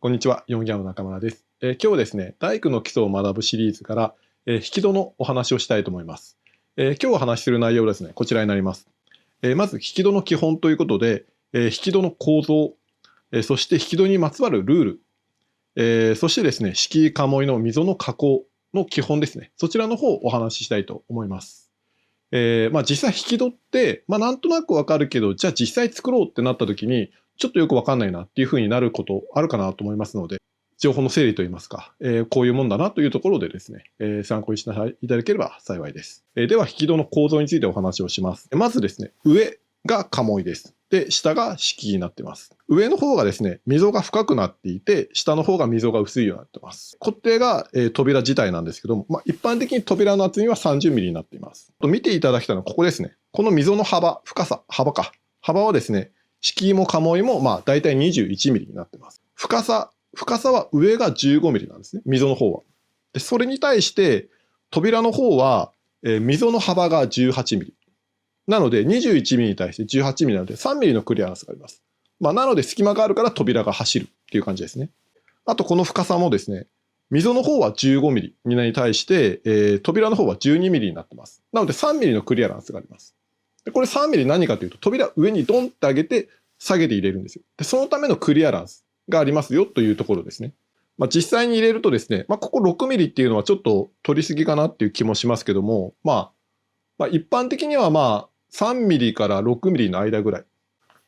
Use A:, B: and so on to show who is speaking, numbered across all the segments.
A: こんにちは、ヨンギャンの中村です。今日はですね、大工の基礎を学ぶシリーズから、引き戸のお話をしたいと思います。今日お話しする内容はですね、こちらになります。まず、引き戸の基本ということで、引き戸の構造、そして引き戸にまつわるルール、そしてですね、敷居鴨居の溝の加工の基本ですね、そちらの方をお話ししたいと思います。実際引き戸って、なんとなくわかるけど、じゃあ実際作ろうってなった時に、ちょっとよくわかんないなっていうふうになることあるかなと思いますので、情報の整理といいますか、こういうもんだなというところでですね、参考にしていただければ幸いです。では、引き戸の構造についてお話をします。まずですね、上が鴨居です。で、下が敷居になってます。上の方がですね、溝が深くなっていて、下の方が溝が薄いようになってます。これが、扉自体なんですけども、一般的に扉の厚みは30ミリになっています。見ていただきたいのはここですね。この溝の幅、幅はですね、敷居も鴨居もだいたい21ミリになってます。深さは上が15ミリなんですね、溝の方は。で、それに対して扉の方は、溝の幅が18ミリ。なので21ミリに対して18ミリなので3ミリのクリアランスがあります。なので隙間があるから扉が走るっていう感じですね。あとこの深さもですね、溝の方は15ミリに対して、扉の方は12ミリになってます。なので3ミリのクリアランスがあります。でこれ3ミリ何かというと、扉上にドンって上げて下げて入れるんですよ。でそのためのクリアランスがありますよというところですね。実際に入れるとですね、ここ6ミリっていうのはちょっと取りすぎかなっていう気もしますけども、一般的には3ミリから6ミリの間ぐらい。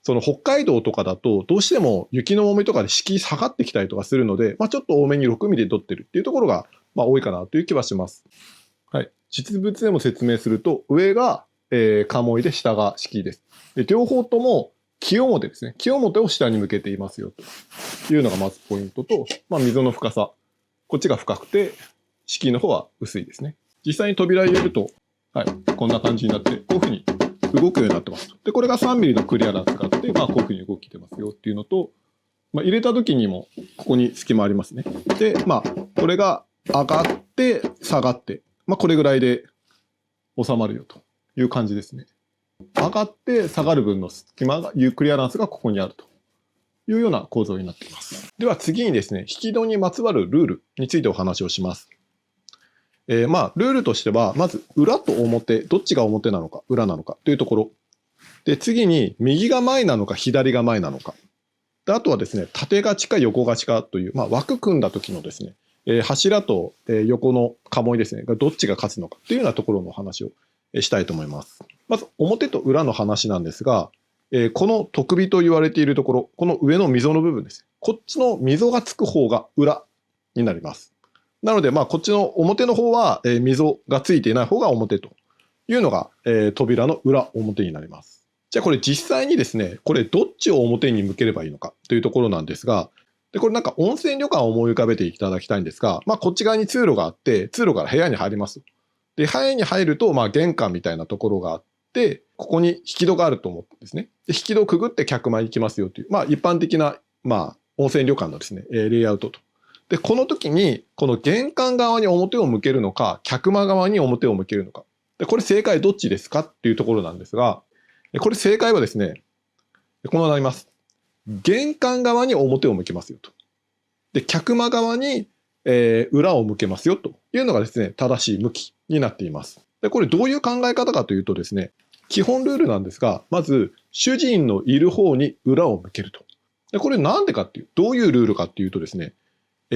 A: その北海道とかだとどうしても雪の重みとかで敷居下がってきたりとかするので、ちょっと多めに6ミリで取ってるっていうところが多いかなという気はします。はい。実物でも説明すると、上が鴨居で下が敷居です。で両方とも木表ですね。木表を下に向けていますよというのがまずポイントと、溝の深さ。こっちが深くて、敷居の方は薄いですね。実際に扉入れると、はい、こんな感じになって、こういうふうに動くようになってますと。で、これが3ミリのクリアランスがあって、こういうふうに動きてますよっていうのと、入れた時にも、ここに隙間ありますね。で、これが上がって、下がって、これぐらいで収まるよという感じですね。上がって下がる分の隙間が、クリアランスがここにあるというような構造になっています。では次にですね、引き戸にまつわるルールについてお話をします。ルールとしては、まず裏と表、どっちが表なのか、裏なのかというところ。で、次に右が前なのか、左が前なのか。で、あとはですね、縦勝ちか横勝ちかという、枠組んだ時のですね、柱と横の鴨居ですね、がどっちが勝つのかというようなところの話をしたいと思います。まず表と裏の話なんですが、この特尾と言われているところ、この上の溝の部分です。こっちの溝がつく方が裏になります。なので、こっちの表の方は、溝がついていない方が表というのが、扉の裏表になります。じゃあこれ実際にですね、これどっちを表に向ければいいのかというところなんですが、でこれ温泉旅館を思い浮かべていただきたいんですが、こっち側に通路があって、通路から部屋に入ります。で、部屋に入ると、玄関みたいなところがあって、ここに引き戸があると思うんですね。で、引き戸をくぐって客間に行きますよという、一般的な、温泉旅館のですね、レイアウトと。で、この時に、この玄関側に表を向けるのか、客間側に表を向けるのか。で、これ正解どっちですかっていうところなんですが、これ正解はですね、こうなります。玄関側に表を向けますよと。で、客間側に、裏を向けますよというのがですね、正しい向きになっています。で、これどういう考え方かというとですね、基本ルールなんですが、まず、主人のいる方に裏を向けると。で、これなんでかっていう、どういうルールかっていうとですね、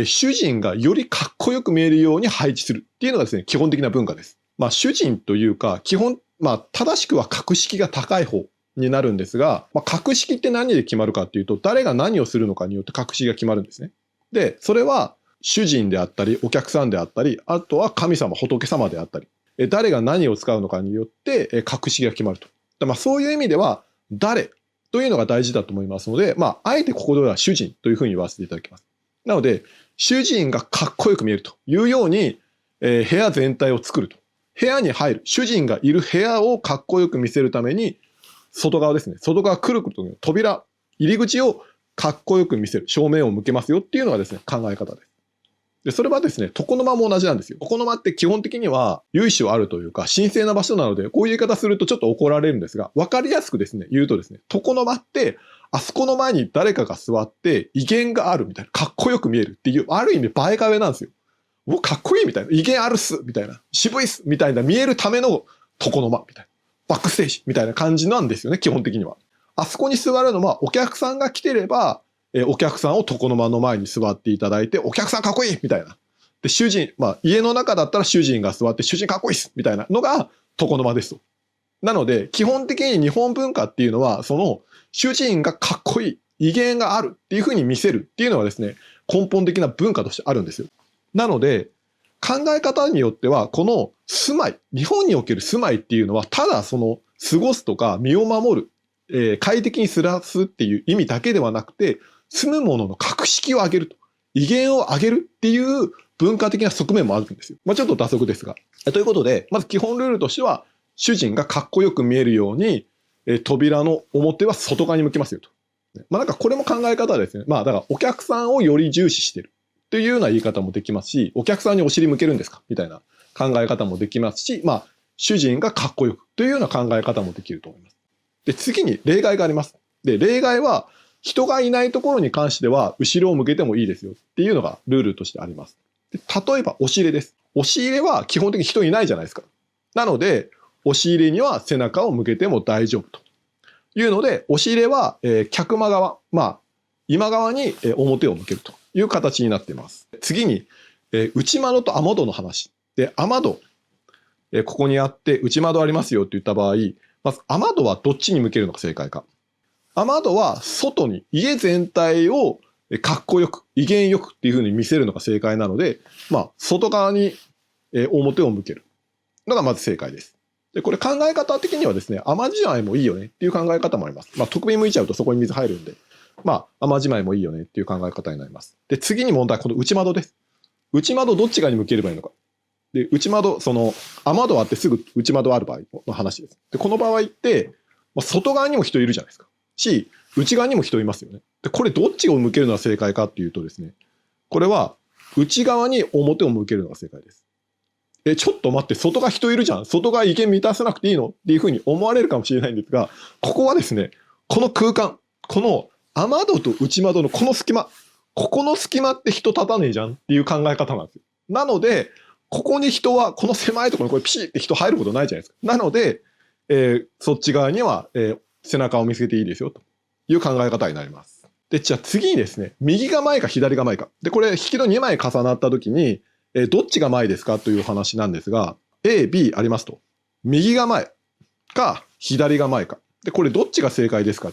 A: 主人がよりかっこよく見えるように配置するっていうのがですね、基本的な文化です。主人というか、基本、正しくは格式が高い方になるんですが、格式って何で決まるかっていうと、誰が何をするのかによって格式が決まるんですね。で、それは主人であったり、お客さんであったり、あとは神様、仏様であったり、誰が何を使うのかによって格式が決まると。そういう意味では、誰というのが大事だと思いますので、あえてここでは主人というふうに言わせていただきます。なので、主人がかっこよく見えるというように、部屋全体を作ると。部屋に入る、主人がいる部屋をかっこよく見せるために、外側ですね。外側くるくると扉、入り口をかっこよく見せる。正面を向けますよっていうのがですね、考え方です。で、それはですね、床の間も同じなんですよ。床の間って基本的には由緒あるというか、神聖な場所なので、こういう言い方するとちょっと怒られるんですが、わかりやすくですね、言うとですね、床の間って、あそこの前に誰かが座って威厳があるみたいな、かっこよく見えるっていう、ある意味映え壁なんですよ。もうかっこいいみたいな、威厳あるっすみたいな、渋いっすみたいな見えるための床の間みたいな、バックステージみたいな感じなんですよね、基本的には。あそこに座るのはお客さんが来てれば、お客さんを床の間の前に座っていただいて、お客さんかっこいいみたいな。で、主人、家の中だったら主人が座って、主人かっこいいっすみたいなのが床の間ですと。なので、基本的に日本文化っていうのは、その、主人がかっこいい、威厳があるっていうふうに見せるっていうのはですね、根本的な文化としてあるんですよ。なので、考え方によっては、この住まい、日本における住まいっていうのは、ただその、過ごすとか身を守る、快適に暮らすっていう意味だけではなくて、住むものの格式を上げると、威厳を上げるっていう文化的な側面もあるんですよ。ちょっと打足ですが。ということで、まず基本ルールとしては、主人がかっこよく見えるように、扉の表は外側に向きますよと。なんかこれも考え方ですね。だからお客さんをより重視してるというような言い方もできますし、お客さんにお尻向けるんですかみたいな考え方もできますし、主人がかっこよくというような考え方もできると思います。で、次に例外があります。で、例外は人がいないところに関しては後ろを向けてもいいですよっていうのがルールとしてあります。で、例えば押し入れです。押し入れは基本的に人いないじゃないですか。なので、押し入れには背中を向けても大丈夫というので、押し入れは、客間側、今側に表を向けるという形になっています。次に、内窓と雨戸の話。で、雨戸、ここにあって内窓ありますよって言った場合、まず雨戸はどっちに向けるのが正解か。雨戸は外に、家全体をかっこよく、威厳よくっていう風に見せるのが正解なので、外側に表を向けるのがまず正解です。で、これ考え方的にはですね、雨じまいもいいよねっていう考え方もあります。特便向いちゃうとそこに水入るんで、雨じまいもいいよねっていう考え方になります。で、次に問題、この内窓です。内窓どっち側に向ければいいのか。で、内窓、雨戸あってすぐ内窓ある場合の話です。で、この場合って、外側にも人いるじゃないですか。し、内側にも人いますよね。で、これどっちを向けるのが正解かっていうとですね、これは内側に表を向けるのが正解です。ちょっと待って、外側人いるじゃん。外側意見満たさなくていいのっていうふうに思われるかもしれないんですが、ここはですね、この空間、この雨戸と内窓のこの隙間、ここの隙間って人立たねえじゃんっていう考え方なんですよ。なので、ここに人は、この狭いところにこれピシッって人入ることないじゃないですか。なので、そっち側には、背中を見せていいですよという考え方になります。で、じゃあ次にですね、右が前か左が前か。で、これ引き戸2枚重なった時に、どっちが前ですかという話なんですが、A、B ありますと。右が前か左が前か。で、これどっちが正解ですか。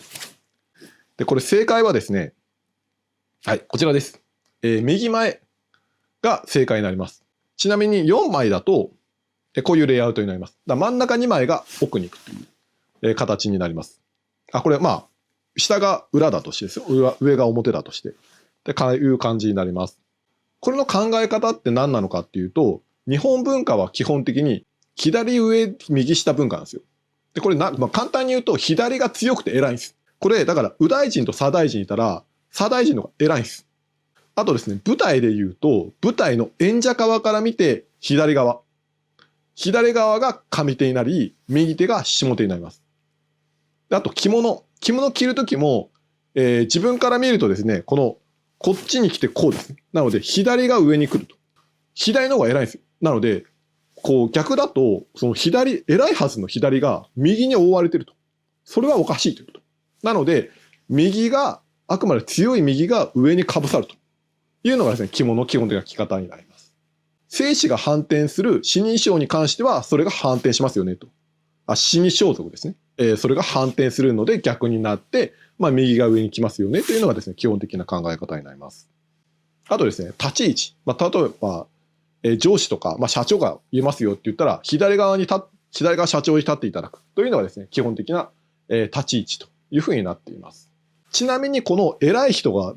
A: で、これ正解はですね、はい、こちらです。右前が正解になります。ちなみに4枚だと、こういうレイアウトになります。真ん中2枚が奥に行くという、形になります。これ下が裏だとしてですよ。上が表だとして。で、こういう感じになります。これの考え方って何なのかっていうと、日本文化は基本的に左上、右下文化なんですよ。で、これ簡単に言うと、左が強くて偉いんです。これ、だから、右大臣と左大臣いたら、左大臣の方が偉いんです。あとですね、舞台で言うと、舞台の演者側から見て、左側。左側が上手になり、右手が下手になります。であと、着物着るときも、自分から見るとですね、こっちに来てこうですね。なので、左が上に来ると。左の方が偉いんですよ。なので、逆だと、その偉いはずの左が右に覆われてると。それはおかしいということ。なので、あくまで強い右が上にかぶさるというのがですね、着物の基本的な着方になります。正子が反転する死人称に関しては、それが反転しますよねと。死に装束ですね。それが反転するので逆になって、右が上に来ますよねというのがですね、基本的な考え方になります。あとですね、立ち位置。例えば、上司とか、社長が言えますよって言ったら、左側社長に立っていただくというのがですね、基本的な、立ち位置というふうになっています。ちなみにこの偉い人が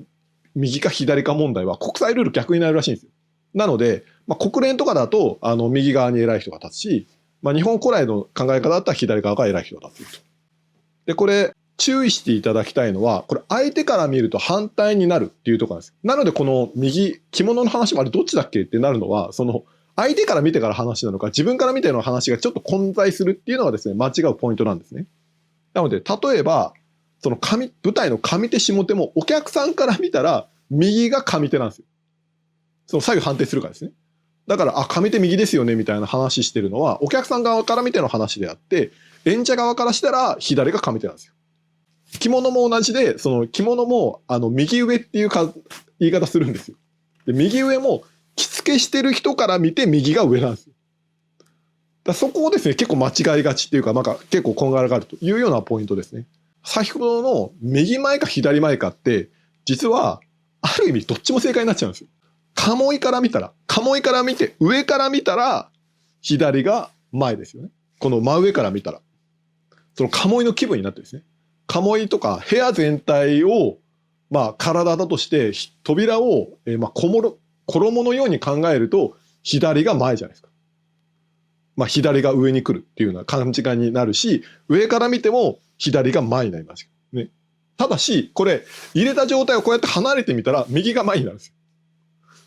A: 右か左か問題は国際ルール逆になるらしいんですよ。なので、国連とかだと、右側に偉い人が立つし、日本古来の考え方だったら左側が偉い人が立つと。で、これ、注意していただきたいのは、これ相手から見ると反対になるっていうところなんですよ。なのでこの右、着物の話もあれどっちだっけってなるのは、その相手から見てから話なのか、自分から見ての話がちょっと混在するっていうのがですね、間違うポイントなんですね。なので、例えば、その舞台の上手下手もお客さんから見たら右が上手なんですよ。その左右反転するからですね。だから、上手右ですよねみたいな話してるのは、お客さん側から見ての話であって、演者側からしたら左が上手なんですよ。着物も同じで、その着物も右上っていう言い方するんですよ。で、右上も着付けしてる人から見て右が上なんですよ。だそこをですね、結構間違いがちっていうか、結構こんがらがるというようなポイントですね。先ほどの右前か左前かって、実は、ある意味どっちも正解になっちゃうんですよ。鴨居から見て、上から見たら、左が前ですよね。この真上から見たら。その鴨居の気分になってるんですね。鴨居とか部屋全体を、体だとして、扉を、衣のように考えると、左が前じゃないですか。左が上に来るっていうような感じになるし、上から見ても左が前になりますよ、ね。ただし、これ、入れた状態をこうやって離れてみたら、右が前になるんですよ。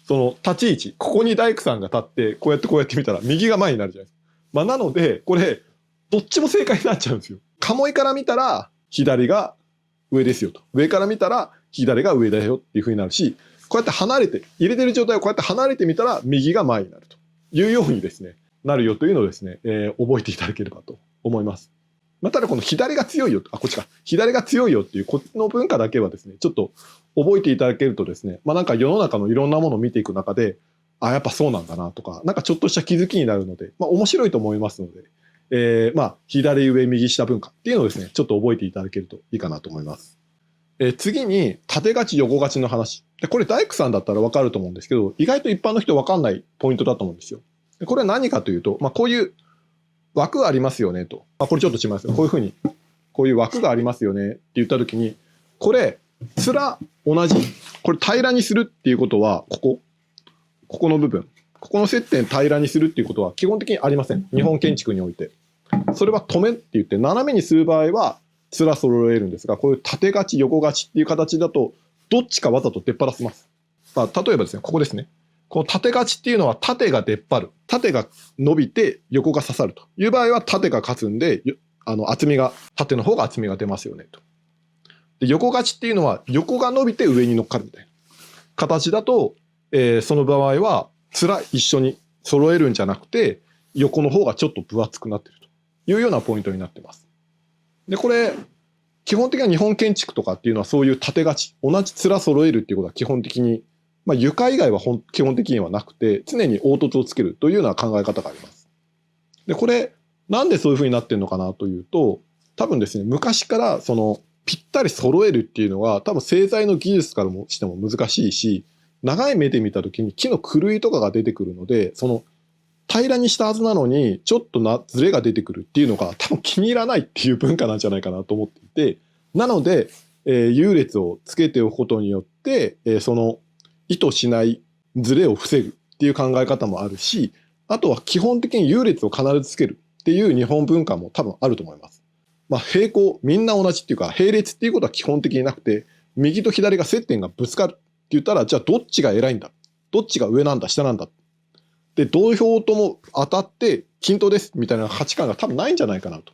A: その立ち位置、ここに大工さんが立って、こうやって見たら、右が前になるじゃないですか。なので、これ、どっちも正解になっちゃうんですよ。鴨居から見たら、左が上ですよと。上から見たら、左が上だよっていう風になるし、こうやって入れてる状態をこうやって離れてみたら、右が前になるというようにですね、なるよというのをですね、覚えていただければと思います。ただこの左が強いよ、こっちか。左が強いよっていう、こっちの文化だけはですね、ちょっと覚えていただけるとですね、なんか世の中のいろんなものを見ていく中で、やっぱそうなんだなとか、なんかちょっとした気づきになるので、面白いと思いますので、左上右下文化っていうのをですね、ちょっと覚えていただけるといいかなと思います。次に、縦勝ち横勝ちの話。これ大工さんだったらわかると思うんですけど、意外と一般の人わかんないポイントだと思うんですよ。これは何かというと、こういう枠がありますよねと。これちょっと違いますよ。こういうふうに、こういう枠がありますよねって言ったときに、これ、同じ。これ平らにするっていうことは、ここの部分。ここの接点平らにするっていうことは基本的にありません。日本建築において。それは止めって言って、斜めにする場合は、面揃えるんですが、こういう縦勝ち横勝ちっていう形だと、どっちかわざと出っ張らせます。例えばですね、ここですね。この縦勝ちっていうのは縦が出っ張る。縦が伸びて横が刺さるという場合は縦が勝つんで、厚みが、縦の方が厚みが出ますよねと。で、横勝ちっていうのは横が伸びて上に乗っかるみたいな形だと、その場合は一緒に揃えるんじゃなくて、横の方がちょっと分厚くなっているというようなポイントになっています。で、これ、基本的な日本建築とかっていうのはそういう縦勝ち、同じ面揃えるっていうことは基本的に床以外は基本的にはなくて、常に凹凸をつけるというような考え方があります。で、これ、なんでそういうふうになってるのかなというと、多分ですね、昔からぴったり揃えるっていうのは、多分製材の技術からもしても難しいし、長い目で見たときに木の狂いとかが出てくるので、平らにしたはずなのに、ちょっとズレが出てくるっていうのが多分気に入らないっていう文化なんじゃないかなと思っていて、なので、優劣をつけておくことによって、意図しないズレを防ぐっていう考え方もあるし、あとは基本的に優劣を必ずつけるっていう日本文化も多分あると思います。平行、みんな同じっていうか、並列っていうことは基本的になくて、右と左が接点がぶつかるって言ったら、じゃあどっちが偉いんだ、どっちが上なんだ、下なんだ。で、同票とも当たって均等ですみたいな価値観が多分ないんじゃないかなと。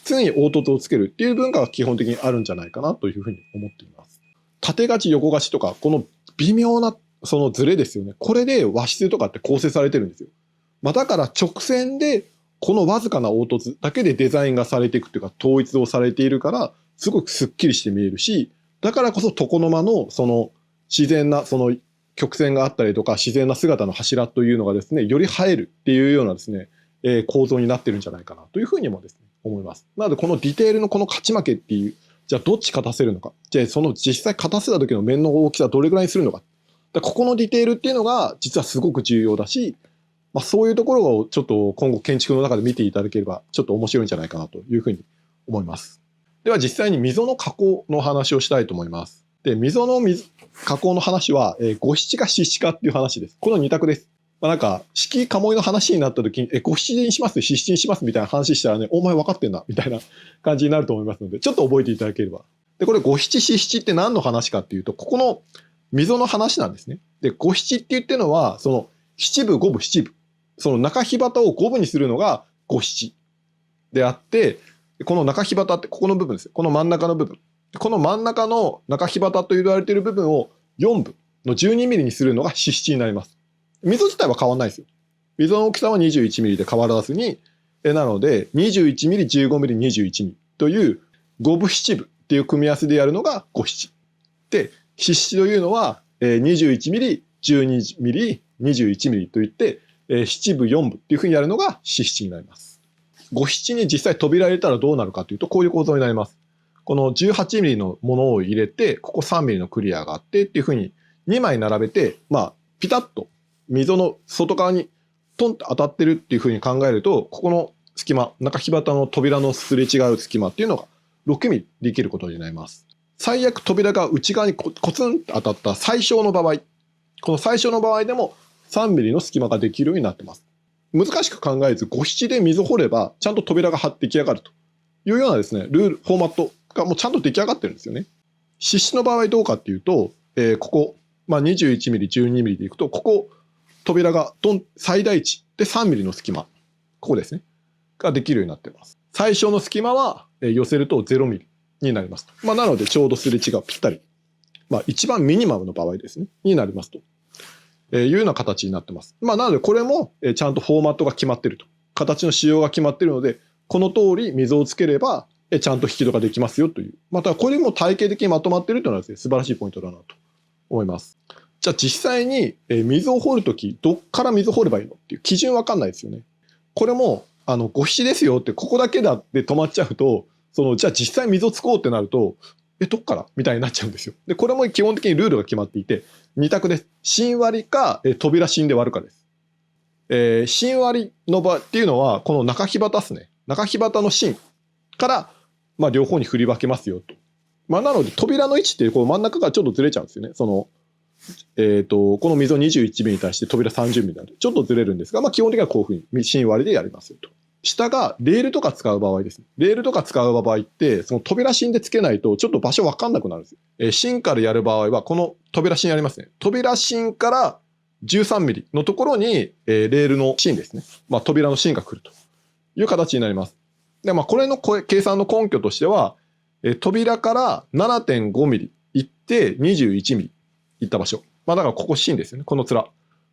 A: 常に凹凸をつけるっていう文化が基本的にあるんじゃないかなというふうに思っています。縦勝ち横勝ちとか、この微妙なそのズレですよね。これで和室とかって構成されてるんですよ。だから直線でこのわずかな凹凸だけでデザインがされていくっていうか統一をされているから、すごくスッキリして見えるし、だからこそ床の間のその自然な曲線があったりとか自然な姿の柱というのがですね、より映えるっていうようなですね、構造になってるんじゃないかなというふうにもですね、思います。なのでこのディテールのこの勝ち負けっていう、じゃあどっち勝たせるのか。じゃあその実際勝たせた時の面の大きさどれぐらいにするのか。ここのディテールっていうのが実はすごく重要だし、そういうところをちょっと今後建築の中で見ていただければちょっと面白いんじゃないかなというふうに思います。では実際に溝の加工の話をしたいと思います。で、溝の加工の話は、五七か七七かっていう話です。この二択です。なんか、式鴨居の話になった時に、五七にします四七にしますみたいな話したらね、お前分かってんな、みたいな感じになると思いますので、ちょっと覚えていただければ。で、これ五七四七って何の話かっていうと、ここの溝の話なんですね。で、五七って言ってるのは、その七部、五部、七部。その中火旗を五部にするのが五七であって、この中火旗ってここの部分ですよ。この真ん中の部分。この真ん中の中火旗と言われている部分を4部の12ミリにするのが四七になります。溝自体は変わらないですよ。溝の大きさは21ミリで変わらずに、なので21ミリ、15ミリ、21ミリという5部7部っていう組み合わせでやるのが5七。で、四七というのは21ミリ、12ミリ、21ミリといって、7部4部っていうふうにやるのが四七になります。5七に実際扉入れたらどうなるかというと、こういう構造になります。この18ミリのものを入れて、ここ3ミリのクリアがあってっていうふうに2枚並べて、ピタッと溝の外側にトンと当たってるっていうふうに考えると、ここの隙間、中火旗の扉のすれ違う隙間っていうのが6ミリできることになります。最悪扉が内側にコツンと当たった最小の場合、この最小の場合でも3ミリの隙間ができるようになってます。難しく考えず5七で溝掘ればちゃんと扉が出来上がるというようなですね、ルール、フォーマットがもうちゃんと出来上がってるんですよね。四七の場合どうかっていうと、ここ、21ミリ、12ミリでいくと、ここ、扉が最大値で3ミリの隙間、ここですね、ができるようになっています。最小の隙間は寄せると0ミリになります。なのでちょうどすれ違うぴったり。一番ミニマムの場合ですね、になりますと。いうような形になってます。なのでこれもちゃんとフォーマットが決まっていると。形の仕様が決まっているので、この通り溝をつければちゃんと引き戸ができますよという。またこれも体系的にまとまっているというのはですね、素晴らしいポイントだなと思います。じゃあ実際に溝を掘るとき、どっから溝掘ればいいのっていう基準わかんないですよね。これも五七ですよってここだけだって止まっちゃうと、じゃあ実際溝つこうってなると、どっからみたいになっちゃうんですよ。で、これも基本的にルールが決まっていて、2択です。芯割りか扉芯で割るかです。芯割りの場合っていうのは、この中火旗ですね。中火旗の芯から、両方に振り分けますよと。なので扉の位置ってこう真ん中がちょっとずれちゃうんですよね。この溝21ミリに対して扉30ミリなんでちょっとずれるんですが、基本的にはこういうふうに芯割りでやりますよと。下がレールとか使う場合ですね。レールとか使う場合って、その扉芯でつけないとちょっと場所わかんなくなるんですよ。芯からやる場合は、この扉芯やりますね。扉芯から13ミリのところに、レールの芯ですね。扉の芯が来るという形になります。で、これの計算の根拠としては、扉から7.5ミリ行って21ミリ行った場所。だからここ芯ですよね。この面。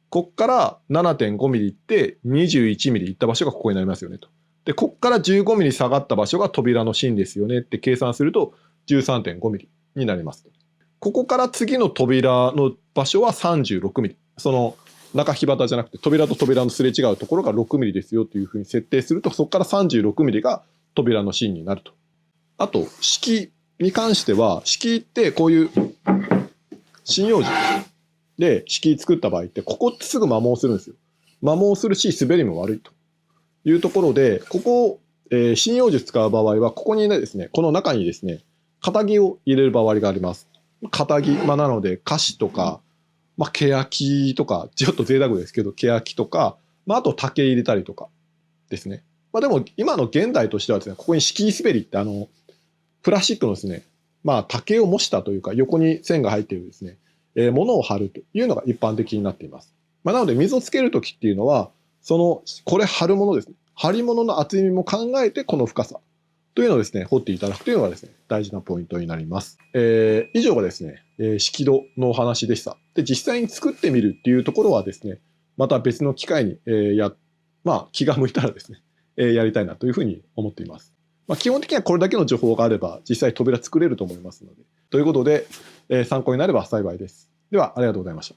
A: こっから7.5ミリ行って21ミリ行った場所がここになりますよねと。で、こっから15ミリ下がった場所が扉の芯ですよねって計算すると13.5ミリになりますと。ここから次の扉の場所は36ミリ。その中火旗じゃなくて扉と扉のすれ違うところが6ミリですよというふうに設定すると、そこから36ミリが扉の芯になると。あと、式に関しては、式ってこういう針葉樹で敷居作った場合って、ここってすぐ摩耗するんですよ。摩耗するし、滑りも悪いというところで、ここ、針葉樹使う場合は、ここにねですね、この中にですね、肩木を入れる場合があります。肩木、なので、菓子とか、欅とか、ちょっと贅沢ですけど、欅とか、あと竹入れたりとかですね。でも、今の現代としてはですね、ここに敷居滑りってプラスチックのですね、竹を模したというか、横に線が入っているですね、ものを貼るというのが一般的になっています。なので、水をつけるときっていうのは、これ貼るものですね。貼り物の厚みも考えて、この深さというのをですね、掘っていただくというのがですね、大事なポイントになります。以上がですね、敷戸のお話でした。で、実際に作ってみるっていうところはですね、また別の機会に、気が向いたらですね、やりたいなというふうに思っています。基本的にはこれだけの情報があれば、実際扉作れると思いますので。ということで、参考になれば幸いです。では、ありがとうございました。